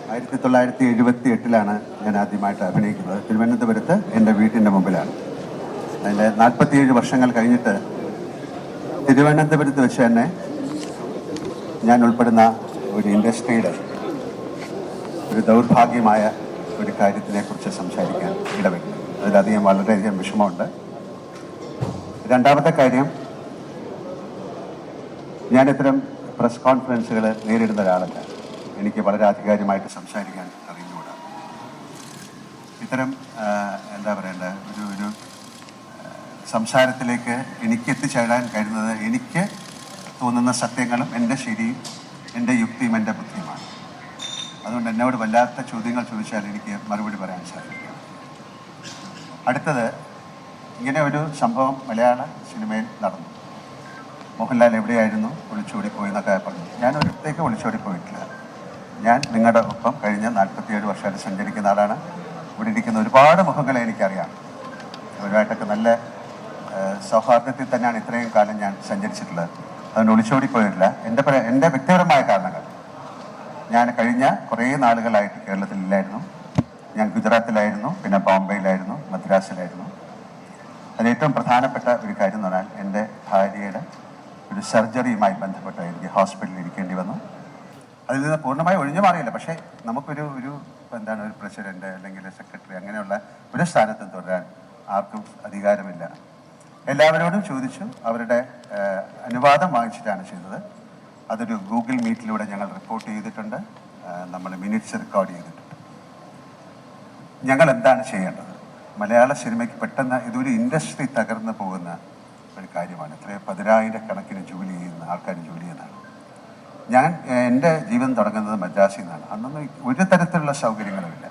1978 ഞാൻ ആദ്യമായിട്ട് അഭിനയിക്കുന്നത്. തിരുവനന്തപുരത്ത് എൻ്റെ വീട്ടിൻ്റെ മുമ്പിലാണ്. അതിൻ്റെ 47 വർഷങ്ങൾ കഴിഞ്ഞിട്ട് തിരുവനന്തപുരത്ത് വെച്ച് തന്നെ ഞാൻ ഉൾപ്പെടുന്ന ഒരു ഇൻഡസ്ട്രിയുടെ ഒരു ദൗർഭാഗ്യമായ ഒരു കാര്യത്തിനെക്കുറിച്ച് സംസാരിക്കാൻ ഇടവയ്ക്കും. അതിലധികം വളരെയധികം വിഷമമുണ്ട്. രണ്ടാമത്തെ കാര്യം, ഞാൻ ഇത്തരം പ്രസ് കോൺഫറൻസുകൾ നേരിടുന്ന ഒരാളല്ല. എനിക്ക് വളരെ ആധികാരികമായിട്ട് സംസാരിക്കാൻ അറിഞ്ഞുകൂടാ. ഇത്തരം എന്താ പറയേണ്ട ഒരു സംസാരത്തിലേക്ക് എനിക്ക് എത്തിച്ചേരാൻ കഴിയുന്നത് എനിക്ക് തോന്നുന്ന സത്യങ്ങളും എൻ്റെ ശരിയും എൻ്റെ യുക്തിയും എൻ്റെ ബുദ്ധിയുമാണ്. അതുകൊണ്ട് എന്നോട് വല്ലാത്ത ചോദ്യങ്ങൾ ചോദിച്ചാൽ എനിക്ക് മറുപടി പറയാൻ സാധിക്കും. അടുത്തത്, ഇങ്ങനെ ഒരു സംഭവം മലയാള സിനിമയിൽ നടന്നു. മോഹൻലാൽ എവിടെയായിരുന്നു, ഒളിച്ചോടിപ്പോയി എന്നൊക്കെ പറഞ്ഞു. ഞാൻ ഒരിടത്തേക്ക് ഒളിച്ചോടിപ്പോയിട്ടില്ല. ഞാൻ നിങ്ങളുടെ ഒപ്പം കഴിഞ്ഞ 47 വർഷമായിട്ട് സഞ്ചരിക്കുന്ന ആളാണ്. ഇവിടെ ഇരിക്കുന്ന ഒരുപാട് മുഖങ്ങളെ എനിക്കറിയാം. അവരുമായിട്ടൊക്കെ നല്ല സൗഹാർദ്ദത്തിൽ തന്നെയാണ് ഇത്രയും കാലം ഞാൻ സഞ്ചരിച്ചിട്ടുള്ളത്. അതുകൊണ്ട് ഒളിച്ചോടിപ്പോയിട്ടില്ല. എൻ്റെ വ്യക്തിപരമായ കാരണങ്ങൾ, ഞാൻ കഴിഞ്ഞ കുറേ നാളുകളായിട്ട് കേരളത്തിലില്ലായിരുന്നു. ഞാൻ ഗുജറാത്തിലായിരുന്നു, പിന്നെ ബോംബെയിലായിരുന്നു, മദ്രാസിലായിരുന്നു. അതിലേറ്റവും പ്രധാനപ്പെട്ട ഒരു കാര്യം എന്ന് പറഞ്ഞാൽ എൻ്റെ ഭാര്യയുടെ ഒരു സർജറിയുമായി ബന്ധപ്പെട്ട് എനിക്ക് ഹോസ്പിറ്റലിൽ ഇരിക്കേണ്ടി വന്നു. അതിൽ നിന്ന് പൂർണ്ണമായി ഒഴിഞ്ഞു മാറിയില്ല. പക്ഷേ നമുക്കൊരു ഒരു പ്രസിഡന്റ് അല്ലെങ്കിൽ സെക്രട്ടറി അങ്ങനെയുള്ള ഒരു സ്ഥാനത്തും തുടരാൻ ആർക്കും അധികാരമില്ല. എല്ലാവരോടും ചോദിച്ചു, അവരുടെ അനുവാദം വാങ്ങിച്ചിട്ടാണ് ചെയ്തത്. അതൊരു ഗൂഗിൾ മീറ്റിലൂടെ ഞങ്ങൾ റിപ്പോർട്ട് ചെയ്തിട്ടുണ്ട്. നമ്മൾ മിനിറ്റ്സ് റെക്കോർഡ് ചെയ്തിട്ടുണ്ട്. ഞങ്ങൾ എന്താണ് ചെയ്യേണ്ടത്? മലയാള സിനിമയ്ക്ക് പെട്ടെന്ന് ഇതൊരു ഇൻഡസ്ട്രി തകർന്നു പോകുന്ന ഒരു കാര്യമാണ്. ഇത്രയും 10,000 കണക്കിന് ജോലി ചെയ്യുന്ന ആൾക്കാർ ജോലി ചെയ്യുന്നതാണ്. ഞാൻ എൻ്റെ ജീവിതം തുടങ്ങുന്നത് മദ്രാസിൽ നിന്നാണ്. അന്നൊന്നും ഒരു തരത്തിലുള്ള സൗകര്യങ്ങളുമില്ല.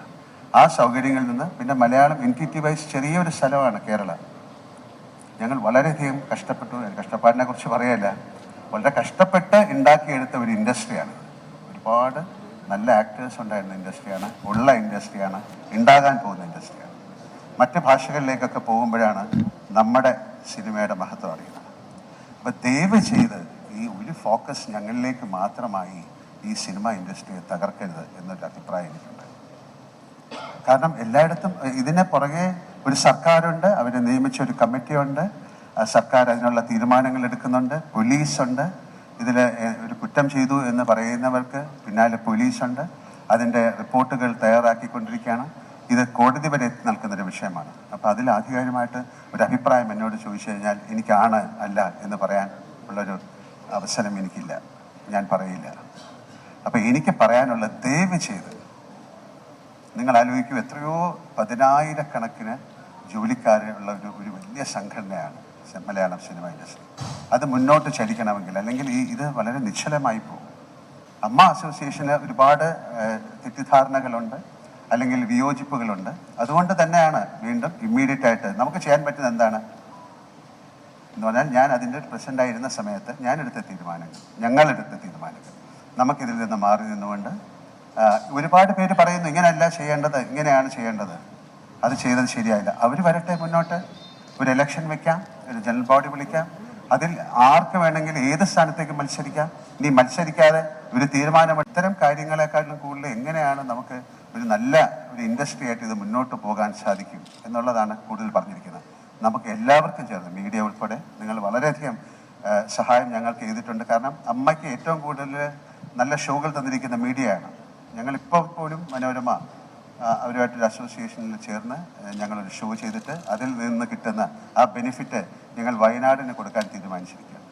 ആ സൗകര്യങ്ങളിൽ നിന്ന് പിന്നെ മലയാളം എൻറ്റിറ്റി വൈസ് ചെറിയൊരു സ്ഥലമാണ് കേരളം. ഞങ്ങൾ വളരെയധികം കഷ്ടപ്പെട്ടു. കഷ്ടപ്പാടിനെ കുറിച്ച് പറയല്ല, വളരെ കഷ്ടപ്പെട്ട് ഉണ്ടാക്കിയെടുത്ത ഒരു ഇൻഡസ്ട്രിയാണ്. ഒരുപാട് നല്ല ആക്ടേഴ്സ് ഉണ്ടായിരുന്ന ഇൻഡസ്ട്രിയാണ്, ഉള്ള ഇൻഡസ്ട്രിയാണ്, ഉണ്ടാകാൻ പോകുന്ന ഇൻഡസ്ട്രിയാണ്. മറ്റ് ഭാഷകളിലേക്കൊക്കെ പോകുമ്പോഴാണ് നമ്മുടെ സിനിമയുടെ മഹത്വം അറിയുന്നത്. അപ്പോൾ ദയവ് ചെയ്ത് ഈ ഒരു ഫോക്കസ് ഞങ്ങളിലേക്ക് മാത്രമായി ഈ സിനിമ ഇൻഡസ്ട്രിയെ തകർക്കരുത് എന്നൊരു അഭിപ്രായം എനിക്കുണ്ട്. കാരണം എല്ലായിടത്തും ഇതിനെ പുറകെ ഒരു സർക്കാരുണ്ട്, അവർ നിയമിച്ച ഒരു കമ്മിറ്റിയുണ്ട്, സർക്കാർ അതിനുള്ള തീരുമാനങ്ങൾ എടുക്കുന്നുണ്ട്, പോലീസുണ്ട്. ഇതിൽ ഒരു കുറ്റം ചെയ്തു എന്ന് പറയുന്നവർക്ക് പിന്നാലെ പോലീസുണ്ട്, അതിൻ്റെ റിപ്പോർട്ടുകൾ തയ്യാറാക്കിക്കൊണ്ടിരിക്കുകയാണ്. ഇത് കോടതി വരെ എത്തി നിൽക്കുന്നൊരു വിഷയമാണ്. അപ്പോൾ അതിൽ ആധികാരികമായിട്ട് ഒരു അഭിപ്രായം എന്നോട് ചോദിച്ചു കഴിഞ്ഞാൽ എനിക്കാണ് അല്ല എന്ന് പറയാൻ ഉള്ളൊരു അവസരം എനിക്കില്ല, ഞാൻ പറയില്ല. അപ്പോൾ എനിക്ക് പറയാനുള്ള, ദയവ് ചെയ്ത് നിങ്ങൾ ആലോചിക്കൂ, എത്രയോ 10,000 കണക്കിന് ജോലിക്കാരുള്ള ഒരു വലിയ സംഘടനയാണ് മലയാളം സിനിമ ഇൻഡസ്ട്രി. അത് മുന്നോട്ട് ചലിക്കണമെങ്കിൽ, അല്ലെങ്കിൽ ഇത് വളരെ നിശ്ചലമായി പോകും. അമ്മ അസോസിയേഷന് ഒരുപാട് തെറ്റിദ്ധാരണകളുണ്ട്, അല്ലെങ്കിൽ വിയോജിപ്പുകളുണ്ട്. അതുകൊണ്ട് തന്നെയാണ് വീണ്ടും ഇമ്മീഡിയറ്റ് ആയിട്ട് നമുക്ക് ചെയ്യാൻ പറ്റുന്നത് എന്താണ് എന്ന് പറഞ്ഞാൽ, ഞാൻ അതിൻ്റെ പ്രസിഡൻ്റായിരുന്ന സമയത്ത് ഞങ്ങളെടുത്ത തീരുമാനങ്ങൾ നമുക്കിതിൽ നിന്ന് മാറി നിന്നുകൊണ്ട്, ഒരുപാട് പേര് പറയുന്നു ഇങ്ങനെയല്ല ചെയ്യേണ്ടത്, ഇങ്ങനെയാണ് ചെയ്യേണ്ടത്, അത് ചെയ്തത് ശരിയായില്ല. അവർ വരട്ടെ മുന്നോട്ട്, ഒരു ഇലക്ഷൻ വെക്കാം, ഒരു ജനറൽ ബോഡി വിളിക്കാം, അതിൽ ആർക്ക് വേണമെങ്കിലും ഏത് സ്ഥാനത്തേക്ക് മത്സരിക്കാം. ഇനി മത്സരിക്കാതെ ഒരു തീരുമാനം, ഇത്തരം കാര്യങ്ങളെക്കാളും കൂടുതൽ എങ്ങനെയാണ് നമുക്ക് ഒരു നല്ല ഒരു ഇൻഡസ്ട്രി ആയിട്ട് ഇത് മുന്നോട്ട് പോകാൻ സാധിക്കും എന്നുള്ളതാണ് കൂടുതൽ പറഞ്ഞിരിക്കുന്നത്. നമുക്ക് എല്ലാവർക്കും ചേർന്ന്, മീഡിയ ഉൾപ്പെടെ, നിങ്ങൾ വളരെയധികം സഹായം ഞങ്ങൾക്ക് ചെയ്തിട്ടുണ്ട്. കാരണം അമ്മയ്ക്ക് ഏറ്റവും കൂടുതൽ നല്ല ഷോകൾ തന്നിരിക്കുന്ന മീഡിയയാണ്. ഞങ്ങളിപ്പോൾ പോലും മനോരമ അവരുമായിട്ടൊരു അസോസിയേഷനിൽ ചേർന്ന് ഞങ്ങളൊരു ഷോ ചെയ്തിട്ട് അതിൽ നിന്ന് കിട്ടുന്ന ആ ബെനിഫിറ്റ് ഞങ്ങൾ വയനാടിന് കൊടുക്കാൻ തീരുമാനിച്ചിരിക്കുകയാണ്.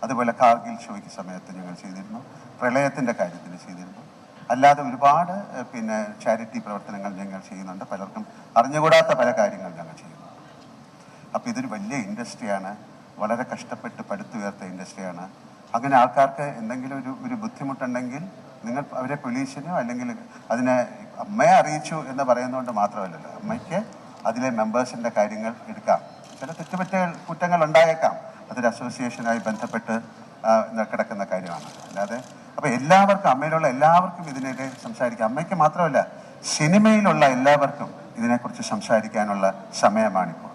അതുപോലെ കാർഗിൽ ഷോയ്ക്ക് സമയത്ത് ഞങ്ങൾ ചെയ്തിരുന്നു, പ്രളയത്തിൻ്റെ കാര്യത്തിൽ ചെയ്തിരുന്നു. അല്ലാതെ ഒരുപാട് ചാരിറ്റി പ്രവർത്തനങ്ങൾ ഞങ്ങൾ ചെയ്യുന്നുണ്ട്. പലർക്കും അറിഞ്ഞുകൂടാത്ത പല കാര്യങ്ങൾ ഞങ്ങൾ ചെയ്യുന്നു. അപ്പോൾ ഇതൊരു വലിയ ഇൻഡസ്ട്രിയാണ്, വളരെ കഷ്ടപ്പെട്ട് പടുത്തുയർത്ത ഇൻഡസ്ട്രിയാണ്. അങ്ങനെ ആൾക്കാർക്ക് എന്തെങ്കിലും ഒരു ബുദ്ധിമുട്ടുണ്ടെങ്കിൽ നിങ്ങൾ അവരെ പോലീസിനോ അല്ലെങ്കിൽ അതിനെ അമ്മയെ അറിയിച്ചു എന്ന് പറയുന്നതുകൊണ്ട് മാത്രമല്ലല്ലോ, അമ്മയ്ക്ക് അതിലെ മെമ്പേഴ്സിൻ്റെ കാര്യങ്ങൾ എടുക്കാം. ചില കുറ്റങ്ങൾ ഉണ്ടായേക്കാം, അതൊരു അസോസിയേഷനായി ബന്ധപ്പെട്ട് കിടക്കുന്ന കാര്യമാണ്. അല്ലാതെ അപ്പോൾ എല്ലാവർക്കും, അമ്മയിലുള്ള എല്ലാവർക്കും ഇതിനെതിരെ സംസാരിക്കാം. അമ്മയ്ക്ക് മാത്രമല്ല, സിനിമയിലുള്ള എല്ലാവർക്കും ഇതിനെക്കുറിച്ച് സംസാരിക്കാനുള്ള സമയമാണിപ്പോൾ.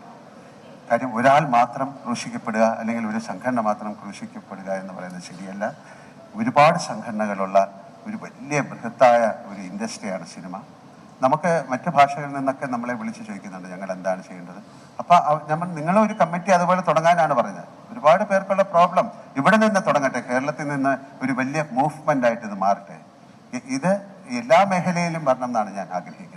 കാര്യം ഒരാൾ മാത്രം ക്രൂശിക്കപ്പെടുക അല്ലെങ്കിൽ ഒരു സംഘടന മാത്രം ക്രൂശിക്കപ്പെടുക എന്ന് പറയുന്നത് ശരിയല്ല. ഒരുപാട് സംഘടനകളുള്ള ഒരു വലിയ ബൃഹത്തായ ഒരു ഇൻഡസ്ട്രിയാണ് സിനിമ. നമുക്ക് മറ്റ് ഭാഷകളിൽ നിന്നൊക്കെ നമ്മളെ വിളിച്ച് ചോദിക്കുന്നുണ്ട് ഞങ്ങൾ എന്താണ് ചെയ്യേണ്ടത്. അപ്പോൾ നമ്മൾ നിങ്ങളൊരു കമ്മിറ്റി അതുപോലെ തുടങ്ങാനാണ് പറഞ്ഞത്. ഒരുപാട് പേർക്കുള്ള പ്രോബ്ലം ഇവിടെ നിന്ന് തുടങ്ങട്ടെ, കേരളത്തിൽ നിന്ന് ഒരു വലിയ മൂവ്മെൻ്റ് ആയിട്ട് ഇത് മാറട്ടെ. ഇത് എല്ലാ മേഖലയിലും വരണം എന്നാണ് ഞാൻ ആഗ്രഹിക്കുന്നത്.